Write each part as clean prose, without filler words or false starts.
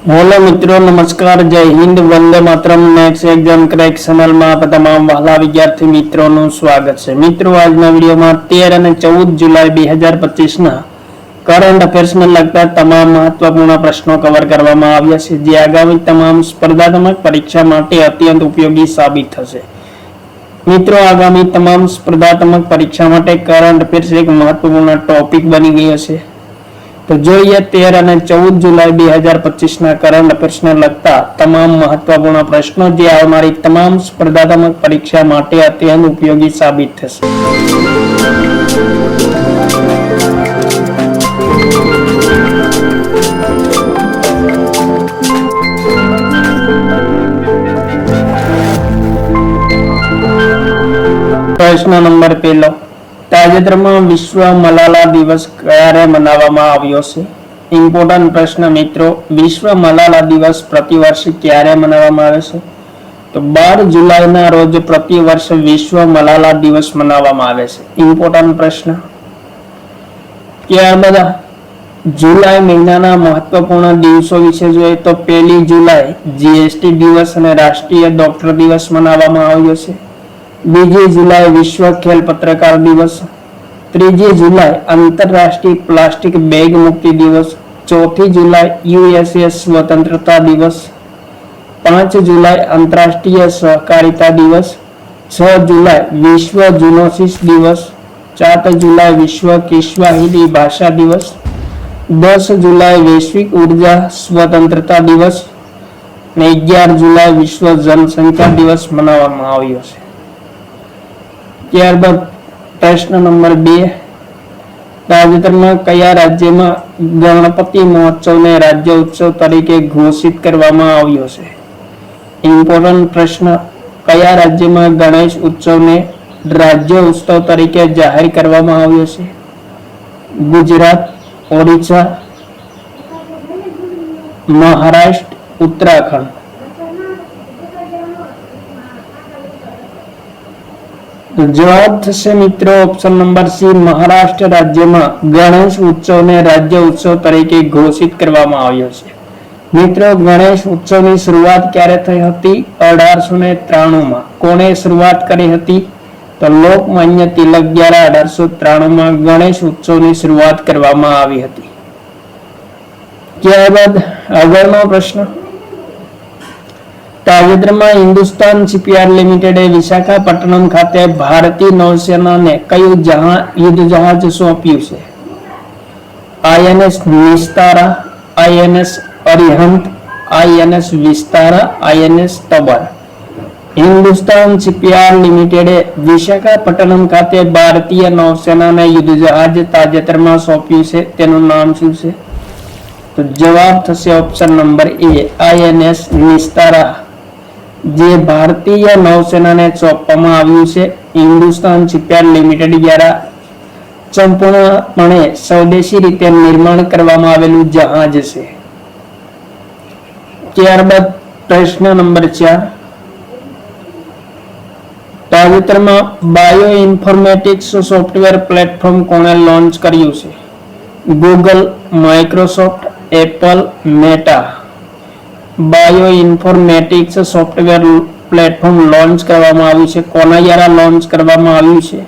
Hello मित्रों, नमस्कार, जय Hind, Vande Mataram. Next exam crack channel में आप તમામ વહાલા વિદ્યાર્થી મિત્રોનું સ્વાગત છે। મિત્રો, આજના વિડિયોમાં 13 અને 14 જુલાઈ 2025 ના કરંટ અફેર્સને લગતા તમામ મહત્વપૂર્ણ પ્રશ્નો કવર કરવામાં આવ્યા છે, જે આગામી તમામ સ્પર્ધાત્મક પરીક્ષા માટે અત્યંત ઉપયોગી સાબિત થશે। મિત્રો, આગામી તમામ સ્પર્ધાત્મક પરીક્ષા માટે કરંટ અફેર્સ એક મહત્વપૂર્ણ ટોપિક બની ગયો છે। तो જોઈએ 13 અને 14 જુલાઈ 2025 ના કરંટ અફેર્સને લગતા તમામ મહત્વપૂર્ણ પ્રશ્નો જે આવનારી તમામ સ્પર્ધાત્મક પરીક્ષા માટે અત્યંત ઉપયોગી સાબિત થશે। પ્રશ્ન નંબર 1, તાજેતરમાં વિશ્વ મલાલા દિવસ ક્યારે મનાવવામાં આવ્યો છે? ઇમ્પોર્ટન્ટ પ્રશ્ન મિત્રો, વિશ્વ મલાલા દિવસ પ્રતિવર્ષ ક્યારે મનાવવામાં આવે છે? તો 12 જુલાઈના રોજ પ્રતિવર્ષ વિશ્વ મલાલા દિવસ મનાવવામાં આવે છે। ઇમ્પોર્ટન્ટ પ્રશ્ન। ત્યારબાદ જુલાઈ મહિનાના મહત્વપૂર્ણ દિવસો વિશે જોઈએ તો 1 જુલાઈ જીએસટી દિવસ અને રાષ્ટ્રીય ડોક્ટર દિવસ મનાવવામાં આવ્યો છે। 2 जुलाई विश्व खेल पत्रकार दिवस। 3 जुलाई अंतरराष्ट्रीय प्लास्टिक बैग मुक्ति दिवस। 4 जुलाई यूएसएस स्वतंत्रता दिवस। 5 जुलाई अंतरराष्ट्रीय सहकारिता दिवस। 6 जुलाई विश्व जूनोसिस दिवस। 7 जुलाई विश्व किस्वाहिली भाषा दिवस। 10 जुलाई वैश्विक ऊर्जा स्वतंत्रता दिवस। 11 जुलाई विश्व जनसंख्या दिवस मनावવામાં આવ્યો છે। ત્યારબાદ પ્રશ્ન નંબર 2, તાજેતરમાં કયા રાજ્યમાં ગણપતિ મહોત્સવને રાજ્ય ઉત્સવ તરીકે ઘોષિત કરવામાં આવ્યો છે? ઇમ્પોર્ટન્ટ પ્રશ્ન, કયા રાજ્યમાં ગણેશ ઉત્સવને રાજ્ય ઉત્સવ તરીકે જાહેર કરવામાં આવ્યો છે? ગુજરાત, ઓડિશા, મહારાષ્ટ્ર, ઉત્તરાખંડ। जवाब થશે મિત્રો ઓપ્શન નંબર સી, મહારાષ્ટ્ર રાજ્યમાં ગણેશ ઉત્સવને રાજ્ય ઉત્સવ તરીકે ઘોષિત કરવામાં આવ્યો છે। મિત્રો, ગણેશ ઉત્સવની શરૂઆત ક્યારે થઈ હતી? 1893 માં। કોણે શરૂઆત કરી હતી? તો લોકમાન્ય તિલક દ્વારા 1893 માં ગણેશ ઉત્સવની શરૂઆત કરવામાં આવી હતી। ત્યારબાદ આગળનો પ્રશ્ન, તાજેતરમાં હિન્દુસ્તાન શિપયાર્ડ લિમિટેડે વિશાખાપટ્ટનમ ખાતે ભારતીય નૌસેનાને કયું યુદ્ધ જહાજ સોંપ્યું છે? INS Nistara, INS Arihant, INS Vistara, INS Tabar. Hindustan shipyard લિમિટેડે વિશાખાપટ્ટનમ ખાતે ભારતીય નૌસેનાને યુદ્ધ જહાજ તાજેતરમાં સોંપ્યું છે, તેનું નામ શું છે? તો જવાબ થશે ઓપ્શન નંબર એ, આઈએનએસ નિસ્તારા, જે ભારતીય નૌસેનાને સોંપવામાં આવ્યું છે। હિન્દુસ્તાન શિપયાર્ડ લિમિટેડ દ્વારા સંપૂર્ણપણે સ્વદેશી રીતે નિર્માણ કરવામાં આવેલું જહાજ છે। ત્યારબાદ પ્રશ્ન નંબર 4, તાજેતરમાં બાયો ઇન્ફોર્મેટિક્સ સોફ્ટવેર પ્લેટફોર્મ કોણે લોન્ચ કર્યું છે? Google, Microsoft, Apple, meta. Bio informatics software platform launch કરવામાં આવ્યું છે, કોના દ્વારા લોન્ચ કરવામાં આવ્યું છે?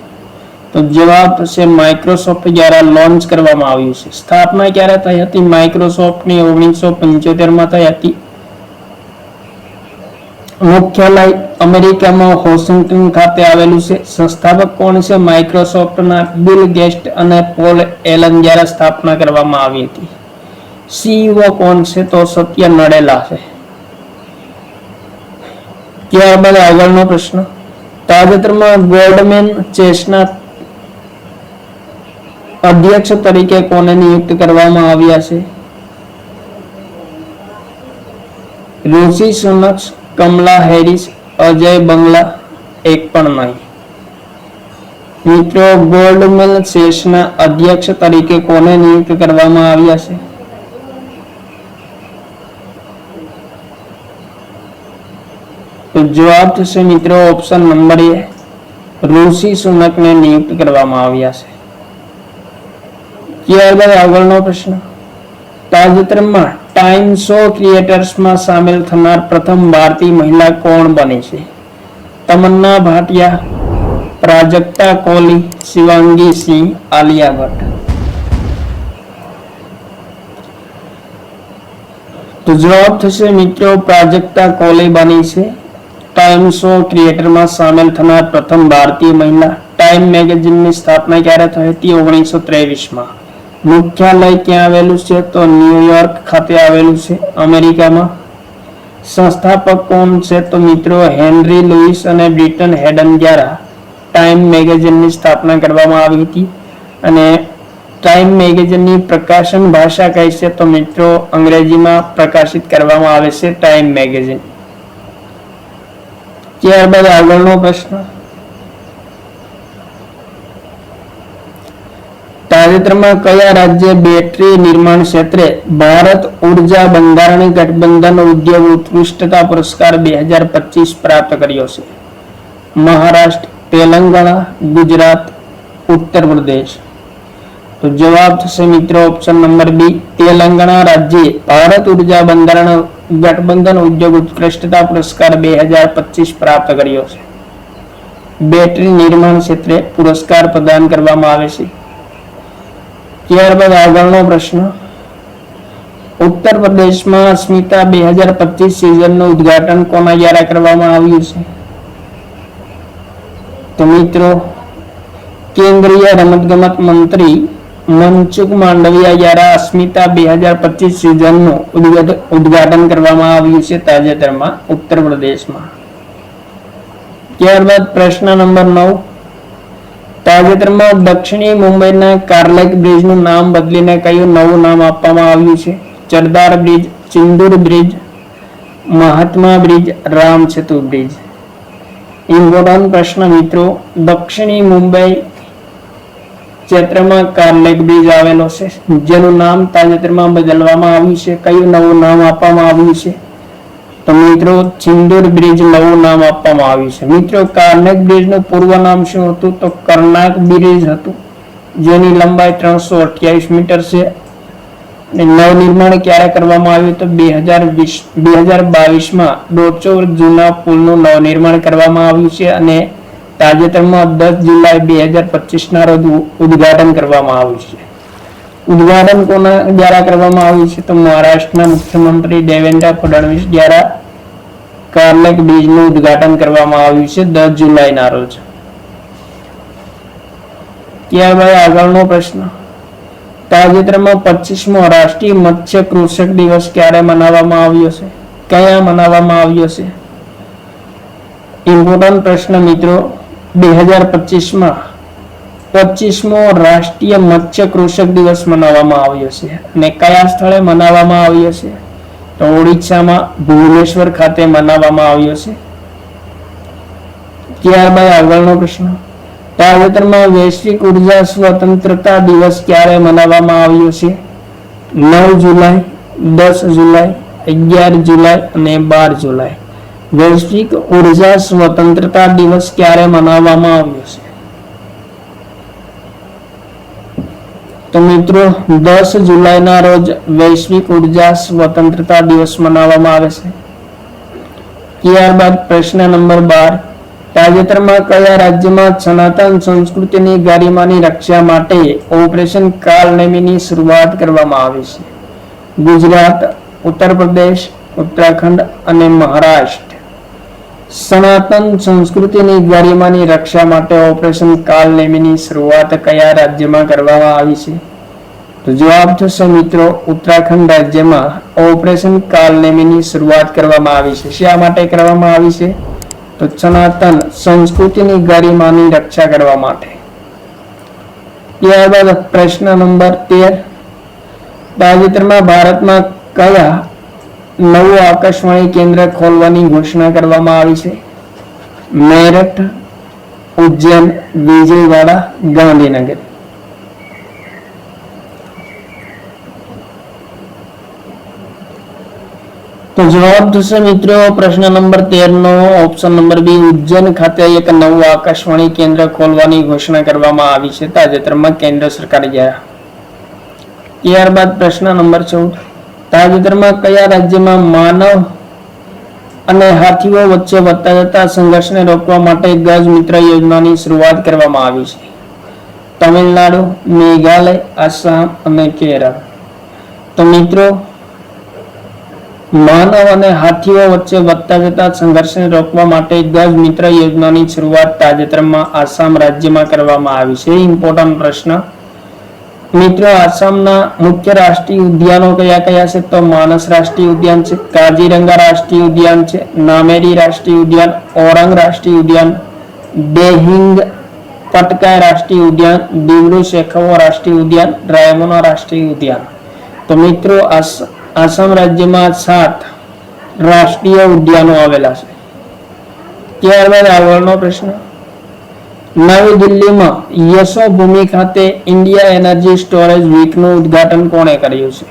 તો જવાબ થશે માઇક્રોસોફ્ટ દ્વારા લોન્ચ કરવામાં આવ્યું છે। સ્થાપના ક્યારે થઈ હતી માઇક્રોસોફ્ટની? 1975 માં થઈ હતી। મુખ્યાલય અમેરિકામાં વોશિંગ્ટન ખાતે આવેલું છે। સંસ્થાપક કોણ છે માઇક્રોસોફ્ટના? બિલ ગેટ્સ અને પોલ એલન દ્વારા સ્થાપના કરવામાં આવી હતી। સીઈઓ કોણ છે? તો સત્ય નડેલા છે। ત્યારબાદ આગળનો પ્રશ્ન, તાજેતરમાં ગોલ્ડમેન ચેસના અધ્યક્ષ તરીકે કોને નિયુક્ત કરવામાં આવ્યા છે? ઋષિ સુનક, કમલા હેરિસ, અજય બંગલા, એક પણ નહીં। મિત્રો, ગોલ્ડમેન ચેસના અધ્યક્ષ તરીકે કોને નિયુક્ત કરવામાં આવ્યા છે? તો જવાબ થશે મિત્રો ઓપ્શન નંબર એ, ઋષિ સુનકને નિયુક્ત કરવામાં આવ્યા છે। ત્યારબાદ આગળનો પ્રશ્ન, તાજેતરમાં ટાઈમ શો ક્રિએટર્સમાં સામેલ થનાર પ્રથમ ભારતીય મહિલા કોણ બની છે? તમન્ના ભાટિયા, પ્રાજક્તા કોહલી, શિવાંગી સિંહ, આલિયા ભટ્ટ. તો જવાબ થશે મિત્રો પ્રાજક્તા કોહલી બની છે ટાઈમ શો ક્રિએટરમાં સામેલ થનાર પ્રથમ ભારતીય મહિલા. ટાઈમ મેગેઝિનની સ્થાપના ક્યારે થઈ હતી? 1923 માં. મુખ્યાલય ક્યાં આવેલું છે? તો ન્યુયોર્ક ખાતે આવેલું છે, અમેરિકામાં. સંસ્થાપક કોણ છે? તો મિત્રો હેનરી લુઈસ અને બ્રિટન હેડન દ્વારા ટાઈમ મેગેઝિનની સ્થાપના કરવામાં આવી હતી. અને ટાઈમ મેગેઝિનની પ્રકાશન ભાષા કઈ છે? તો મિત્રો અંગ્રેજીમાં પ્રકાશિત કરવામાં આવે છે ટાઈમ મેગેઝિન. ત્યારબાદ આગળનો પ્રશ્ન, તાજેતરમાં કયા રાજ્ય બેટરી નિર્માણ ક્ષેત્રે ભારત ઉર્જા બંધારણીય ગઠબંધન ઉદ્યોગ ઉત્કૃષ્ટતા પુરસ્કાર 2025 પ્રાપ્ત કર્યો છે? મહારાષ્ટ્ર, તેલંગાણા, ગુજરાત, ઉત્તર પ્રદેશ. તો જવાબ થશે મિત્રો ઓપ્શન નંબર બી, તેલંગાણા રાજ્યે ભારત ઉર્જા બંધારણ ગઠબંધન ઉદ્યોગ ઉત્કૃષ્ટતા પુરસ્કાર 2025 પ્રાપ્ત કર્યો છે. બેટરી નિર્માણ ક્ષેત્રે પુરસ્કાર પ્રદાન કરવામાં આવે છે. ત્યારબાદ આગળનો પ્રશ્ન, ઉત્તર પ્રદેશમાં અસ્મિતા 2025 સિઝનનું ઉદ્ઘાટન કોના દ્વારા કરવામાં આવ્યું છે? તો મિત્રો કેન્દ્રીય રમતગમત મંત્રી મનસુખ માંડવિયા દ્વારા અસ્મિતા 2025 સિઝનનું ઉદ્ઘાટન કરવામાં આવ્યું છે તાજેતરમાં ઉત્તર પ્રદેશમાં. ત્યારબાદ પ્રશ્ન નંબર 9, તાજેતરમાં દક્ષિણી મુંબઈના કાર્લેક બ્રિજનું નામ બદલીને કયું નવું નામ આપવામાં આવ્યું છે? ચરદાર બ્રિજ, ચિંદુર બ્રિજ, મહાત્મા બ્રિજ, રામ સેતુ બ્રિજ. ઇમ્પોર્ટન્ટ પ્રશ્ન મિત્રો, દક્ષિણી મુંબઈ ક્ષેત્રમાં કાર્લેક બ્રિજ આવેલો છે જેનું નામ તાજેતરમાં બદલવામાં આવ્યું છે. કયું નવું નામ આપવામાં આવ્યું છે? તો મિત્રો ચિંદુર બ્રિજ નવું નામ આપવામાં આવ્યું છે. મિત્રો કાર્નેક બ્રિજનું પૂર્વ નામ શું હતું? તો કર્ણાક બ્રિજ હતું, જેની લંબાઈ 328 મીટર છે. અને નવનિર્માણ ક્યારે કરવામાં આવ્યું? તો 2022માં 150 વર્ષ જૂના પુલનું નવનિર્માણ કરવામાં આવ્યું છે અને તાજેતરમાં 10 જુલાઈ 2025 રોજ ઉદ્ઘાટન કરવામાં આવ્યું છે. ઉદ્ઘાટન કોના દ્વારા કરવામાં આવ્યું છે? તો મહારાષ્ટ્રના મુખ્યમંત્રી દેવેન્દ્ર ફડણવીસ દ્વારા કાર્લેક બ્રિજનું ઉદ્ઘાટન કરવામાં આવ્યું છે 10 જુલાઈના રોજ. ત્યારબાદ આગળનો પ્રશ્ન, તાજેતરમાં 25મો રાષ્ટ્રીય મત્સ્ય કૃષક દિવસ ક્યારે મનાવવામાં આવ્યો છે? ક્યાં મનાવવામાં આવ્યો છે? ઇમ્પોર્ટન્ટ પ્રશ્ન મિત્રો, 2025માં 25મો રાષ્ટ્રીય મત્સ્ય કૃષક દિવસ મનાવવામાં આવ્યો છે અને કયા સ્થળે મનાવવામાં આવ્યો છે? તો ઓડિશામાં ભુવનેશ્વર ખાતે મનાવવામાં આવ્યો છે. ત્યારબાદ આગળનો પ્રશ્ન, તાજેતરમાં વૈશ્વિક ઉર્જા સ્વતંત્રતા દિવસ ક્યારે મનાવવામાં આવ્યો છે? 9 જુલાઈ, 10 જુલાઈ, 11 જુલાઈ અને 12 જુલાઈ. વૈશ્વિક ઉર્જા સ્વતંત્રતા દિવસ ક્યારે મનાવવામાં આવ્યો છે? તો મિત્રો 10 જુલાઈના રોજ વૈશ્વિક ઉર્જા સ્વતંત્રતા દિવસ મનાવવામાં આવે છે. ત્યારબાદ પ્રશ્ન નંબર 12, તાજેતરમાં કયા રાજ્યમાં સનાતન સંસ્કૃતિની ગરિમાની રક્ષા માટે ઓપરેશન કાલનેમીની શરૂઆત કરવામાં આવી છે? ગુજરાત, ઉત્તર પ્રદેશ, ઉત્તરાખંડ અને મહારાષ્ટ્ર. સનાતન સંસ્કૃતિની ગરિમાની રક્ષા માટે ઓપરેશન કાલનેમીની શરૂઆત કયા રાજ્યમાં કરવામાં આવી છે? તો જવાબ થશે મિત્રો ઉત્તરાખંડ રાજ્યમાં ઓપરેશન કાલનેમીની શરૂઆત કરવામાં આવી છે. શા માટે કરવામાં આવી છે? તો સનાતન સંસ્કૃતિની ગરિમાની રક્ષા કરવા માટે. ત્યારબાદ પ્રશ્ન નંબર 13, તાજેતરમાં ભારતમાં કયા નવું આકાશવાણી કેન્દ્ર ખોલવાની ઘોષણા કરવામાં આવી છે? મેરઠ, ઉજ્જૈન, વિજયવાડા, ગાંધીનગર. તો જવાબ થશે મિત્રો પ્રશ્ન નંબર 13 નો ઓપ્શન નંબર બી, ઉજ્જૈન ખાતે એક નવું આકાશવાણી કેન્દ્ર ખોલવાની ઘોષણા કરવામાં આવી છે તાજેતરમાં કેન્દ્ર સરકાર દ્વારા. ત્યારબાદ પ્રશ્ન નંબર 14, તાજેતરમાં કયા રાજ્યમાં માનવ અને હાથીઓ વચ્ચે વધતા જતા સંઘર્ષને રોકવા માટે ગજ મિત્ર યોજનાની શરૂઆત કરવામાં આવી છે? તમિલનાડુ, મેઘાલય, આસામ અને કેરળ. તો મિત્રો, માનવ અને હાથીઓ વચ્ચે વધતા જતા સંઘર્ષને રોકવા માટે ગજ મિત્ર યોજનાની શરૂઆત તાજેતરમાં આસામ રાજ્યમાં કરવામાં આવી છે. ઇમ્પોર્ટન્ટ પ્રશ્ન. મિત્રો, આસામના મુખ્ય રાષ્ટ્રીય ઉદ્યાનો કયા કયા છે? તો માનસ રાષ્ટ્રીય ઉદ્યાન છે, કાજીરંગા રાષ્ટ્રીય ઉદ્યાન છે, નામેરી રાષ્ટ્રીય ઉદ્યાન, ઓરંગ રાષ્ટ્રીય ઉદ્યાન, દેહિંગ પટકાય રાષ્ટ્રીય ઉદ્યાન, દિબ્રુ સેખોવો રાષ્ટ્રીય ઉદ્યાન, રાયમોના રાષ્ટ્રીય ઉદ્યાન. તો મિત્રો, આસામ રાજ્યમાં 7 રાષ્ટ્રીય ઉદ્યાનો આવેલા છે. ત્યારબાદ આગળનો પ્રશ્ન. નવી દિલ્હીમાં યશોભૂમિ ખાતે ઇન્ડિયા એનર્જી સ્ટોરેજ વીકનું ઉદ્ઘાટન કોણે કર્યું છે?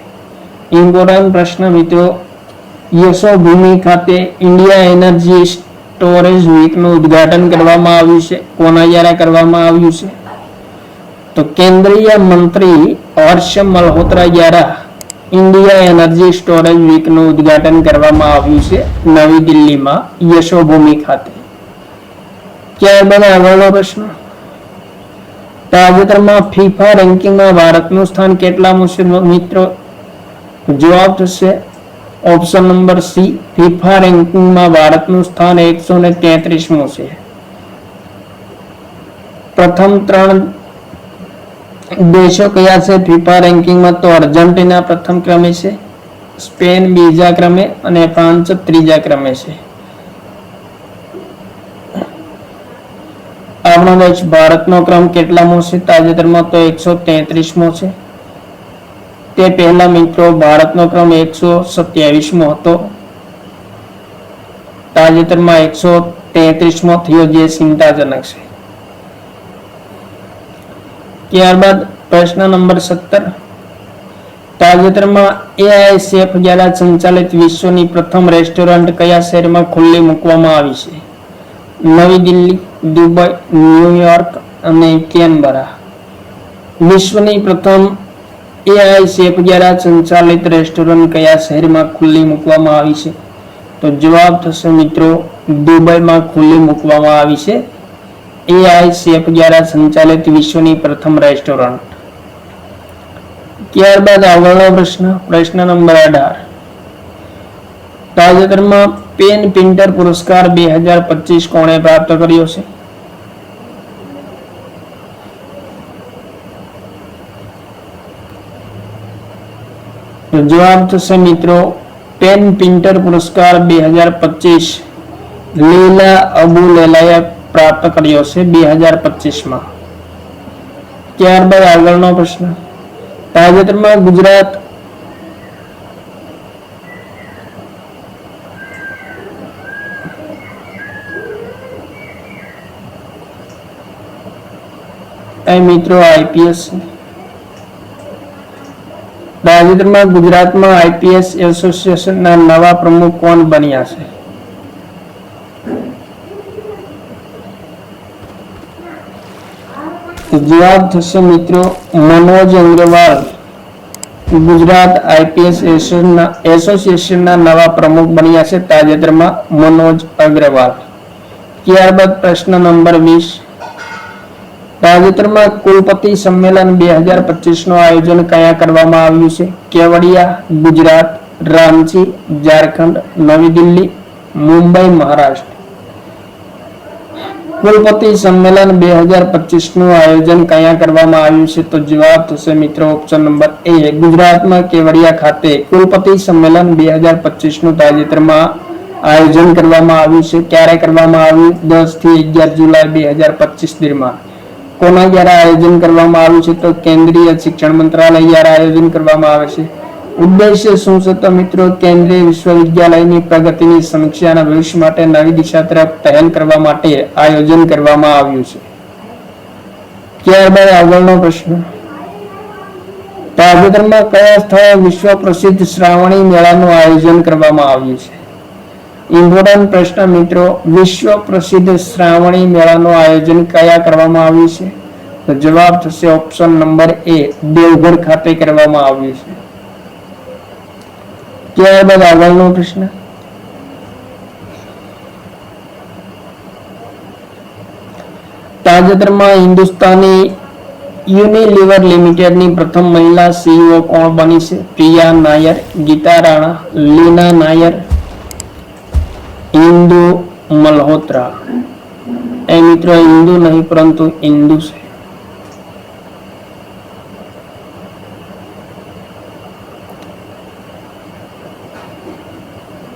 ઇમ્પોર્ટન્ટ પ્રશ્ન મિત્રો. યશોભૂમિ ખાતે ઇન્ડિયા એનર્જી સ્ટોરેજ વીકનું ઉદ્ઘાટન કરવામાં આવ્યું છે. કોના દ્વારા કરવામાં આવ્યું છે? તો કેન્દ્રીય મંત્રી હર્ષ મલ્હોત્રા દ્વારા ઇન્ડિયા એનર્જી સ્ટોરેજ વીકનું ઉદ્ઘાટન કરવામાં આવ્યું છે નવી દિલ્હીમાં યશોભૂમિ ખાતે. ત્યારબાદ આગળનો પ્રશ્ન. તાજેતરમાં ફીફા રેન્કિંગમાં ભારતનું સ્થાન કેટલામું છે મિત્રો? જવાબ થશે ઓપ્શન નંબર સી. ફીફા રેન્કિંગમાં ભારતનું સ્થાન 133મું છે. પ્રથમ 3 દેશો કયા છે ફીફા રેન્કિંગમાં? તો અર્જેન્ટિના પ્રથમ ક્રમે છે, સ્પેન બીજા ક્રમે અને ફ્રાન્સ ત્રીજા ક્રમે છે. આપણો દેશ ભારતનો ક્રમ કેટલામો છે તાજેતરમાં? તો 133મો છે. તે પહેલા મિત્રો ભારતનો ક્રમ 127મો હતો. તાજેતરમાં 133મો થયો, જે ચિંતાજનક છે. ત્યારબાદ પ્રશ્ન નંબર 17. તાજેતરમાં AISF દ્વારા સંચાલિત વિશ્વની પ્રથમ રેસ્ટોરન્ટ કયા શહેરમાં ખુલ્લી મૂકવામાં આવી છે? નવી દિલ્હી, દુબઈ, ન્યુયોર્ક અને કેનબરા. વિશ્વની પ્રથમ AISF દ્વારા સંચાલિત રેસ્ટોરન્ટ કયા શહેરમાં ખુલ્લી મૂકવામાં આવી છે? તો જવાબ થશે મિત્રો દુબઈમાં ખુલ્લી મૂકવામાં આવી છે AISF દ્વારા સંચાલિત વિશ્વની પ્રથમ રેસ્ટોરન્ટ. ત્યારબાદ આગળનો પ્રશ્ન. પ્રશ્ન નંબર 18. તાજેતરમાં પેન પિન્ટર પુરસ્કાર 2025 કોણે પ્રાપ્ત કર્યો છે? જવાબ થશે મિત્રો પેન પિન્ટર પુરસ્કાર 2025 લીલા અબુ લેલાએ પ્રાપ્ત કર્યો છે 2025માં. ત્યારબાદ આગળનો પ્રશ્ન. તાજેતરમાં ગુજરાત મિત્રો IPS તાજેતરમાં ગુજરાતમાં IPS એસોસિએશનના નવા પ્રમુખ કોણ બન્યા છે? જવાબ થશે મિત્રો મનોજ અગ્રવાલ ગુજરાત IPS એસોસિએશનના નવા પ્રમુખ બન્યા છે તાજેતરમાં મનોજ અગ્રવાલ. ત્યારબાદ પ્રશ્ન નંબર 20. તાજેતરમાં કુલપતિ સંમેલન 2025 નું આયોજન કયા કરવામાં આવ્યું છે? કેવડિયા, ગુજરાત, રાંચી, ઝારખંડ, નવી દિલ્હી, મુંબઈ, મહારાષ્ટ્ર. કુલપતિ સંમેલન 2025 નું આયોજન કયા કરવામાં આવ્યું છે? તો જવાબ થશે મિત્રો ઓપ્શન નંબર A ગુજરાતમાં કેવડિયા ખાતે કુલપતિ સંમેલન 2025 નું તાજેતરમાં આયોજન કરવામાં આવ્યું છે. ક્યારે કરવામાં આવ્યું? 10 થી 11 જુલાઈ 2025 દરમિયાન. કોના દ્વારા આયોજન કરવામાં આવ્યું છે? તો કેન્દ્રીય શિક્ષણ મંત્રાલય દ્વારા આયોજન કરવામાં આવે છે. ઉદ્દેશ્ય શું છે? તો મિત્રો કેન્દ્રીય વિશ્વવિદ્યાલયની પ્રગતિની સમીક્ષા અને ભવિષ્ય માટે નવી દિશા તરફ પહેલ કરવા માટે આયોજન કરવામાં આવ્યું છે. ત્યારબાદ આગળનો પ્રશ્ન. તાજેતરમાં કયા સ્થળે વિશ્વ પ્રસિદ્ધ શ્રાવણી મેળાનું આયોજન કરવામાં આવ્યું છે? ઇમ્પોર્ટન્ટ પ્રશ્ન મિત્રો. વિશ્વ પ્રસિદ્ધ શ્રાવણી મેળાનું આયોજન કયા કરવામાં આવ્યું છે? તો જવાબ થશે ઓપ્શન નંબર A દેવઘર ખાતે કરવામાં આવ્યું છે. ત્યારબાદ આગળનો પ્રશ્ન, તાજેતરમાં હિન્દુસ્તાની યુનિલિવર લિમિટેડની પ્રથમ મહિલા સીઈઓ કોણ બની છે? પ્રિયા નાયર, ગીતા રાણા, લીના નાયર, ઇન્દુ મલ્હોત્રા. એ મિત્રો હિન્દુ નહીં પરંતુ ઇન્દુ છે.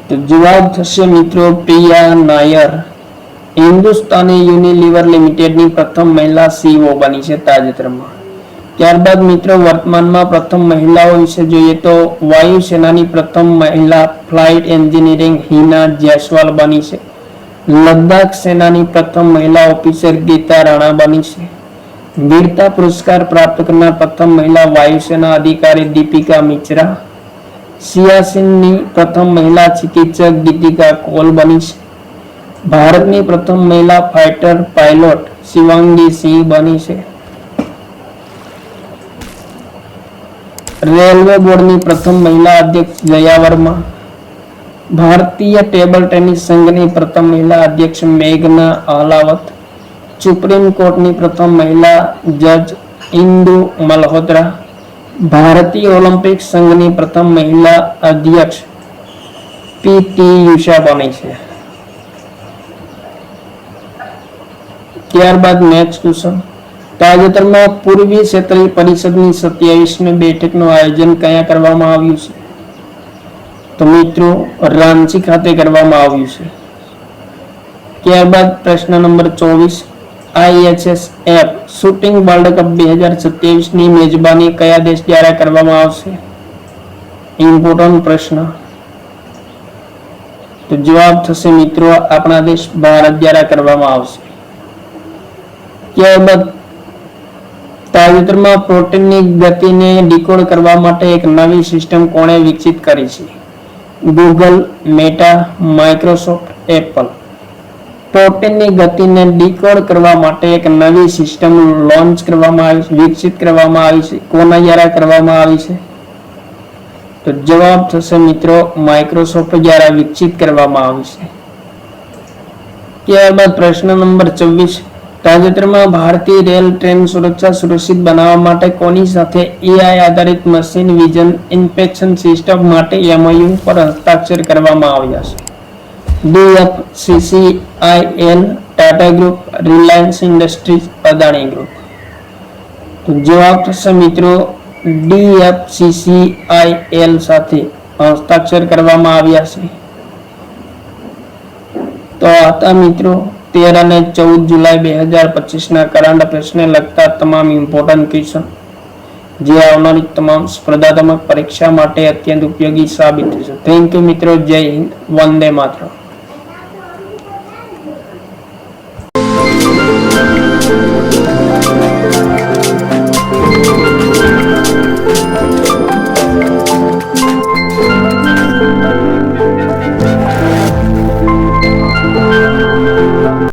તો જવાબ થશે મિત્રો પ્રિયા નાયર. હિન્દુસ્તાની યુનિલિવર લિમિટેડની પ્રથમ મહિલા સીઈઓ બની છે તાજેતરમાં. ત્યારબાદ મિત્રો વર્તમાનમાં પ્રથમ મહિલાઓ વિશે જોઈએ તો વાયુસેનાની પ્રથમ મહિલા ફ્લાઇટ એન્જિનિયરિંગ હિના જયસ્વાલ બની છે. લદ્દાખ સેનાની પ્રથમ મહિલા ઓફિસર ગીતા રાણા બની છે. વીરતા પુરસ્કાર પ્રાપ્ત કરનાર પ્રથમ મહિલા વાયુસેના અધિકારી દીપિકા મિશ્રા. સિયાચીનની પ્રથમ મહિલા ચિકિત્સક ગીતિકા કોલ બની છે. ભારતની પ્રથમ મહિલા ફાઇટર પાયલોટ શિવાંગી સિંહ બની છે. રેલવે બોર્ડની પ્રથમ મહિલા અધ્યક્ષ જયા વર્મા. ભારતીય ટેબલ ટેનિસ સંઘની પ્રથમ મહિલા અધ્યક્ષ મેઘના અહલાવત. સુપ્રીમ કોર્ટની પ્રથમ મહિલા જજ ઇન્દુ મલ્હોત્રા. ભારતીય ઓલિમ્પિક સંઘની પ્રથમ મહિલા અધ્યક્ષ પીટી ઉષા બની છે. ત્યારબાદ નેક્સ્ટ ક્વેશ્ચન, તાજેતરમાં પૂર્વી ક્ષેત્રીય પરિષદની 27મી બેઠકનું આયોજન ક્યાં કરવામાં આવ્યું છે? તો મિત્રો રાંચી ખાતે કરવામાં આવ્યું છે. ત્યારબાદ પ્રશ્ન નંબર 24, ISSF શૂટિંગ વર્લ્ડ કપ 2027ની મેજબાની કયા દેશ દ્વારા કરવામાં આવશે? ઇમ્પોર્ટન્ટ પ્રશ્ન. તો જવાબ થશે મિત્રો આપણા દેશ ભારત દ્વારા કરવામાં આવશે. ત્યારબાદ તાજેતરમાં પ્રોટીનની ગતિને ડીકોડ કરવા માટે એક નવી સિસ્ટમ કોણે વિકસિત કરી છે? Google, meta, Microsoft, Apple. પ્રોટીનની ગતિને ડીકોડ કરવા માટે એક નવી સિસ્ટમ લોન્ચ કરવામાં આવી છે, વિકસિત કરવામાં આવી છે. કોના દ્વારા કરવામાં આવી છે? તો જવાબ થશે મિત્રો માઇક્રોસોફ્ટ દ્વારા વિકસિત કરવામાં આવી છે. ત્યારબાદ પ્રશ્ન નંબર 24, તાજેતરમાં ભારતીય રેલ ટ્રેન સુરક્ષા સુરક્ષિત બનાવવા માટે કોની સાથે AI આધારિત મશીન વિઝન ઇન્સ્પેક્શન સિસ્ટમ માટે MOU પર હસ્તાક્ષર કરવામાં આવ્યા છે? DFCCIL, Tata group, Reliance industries, Adani group. તો જવાબ થશે મિત્રો DFCCIL સાથે હસ્તાક્ષર કરવામાં આવ્યા છે. તો હતા મિત્રો 13 અને 14 જુલાઈ 2025ના કરંટ અફેર્સને લગતા તમામ ઇમ્પોર્ટન્ટ ક્વેશ્ચન જે આવનારી તમામ સ્પર્ધાત્મક પરીક્ષા માટે અત્યંત ઉપયોગી સાબિત થશે. થેન્ક યુ મિત્રો. જય હિન્દ. વંદે માતરમ.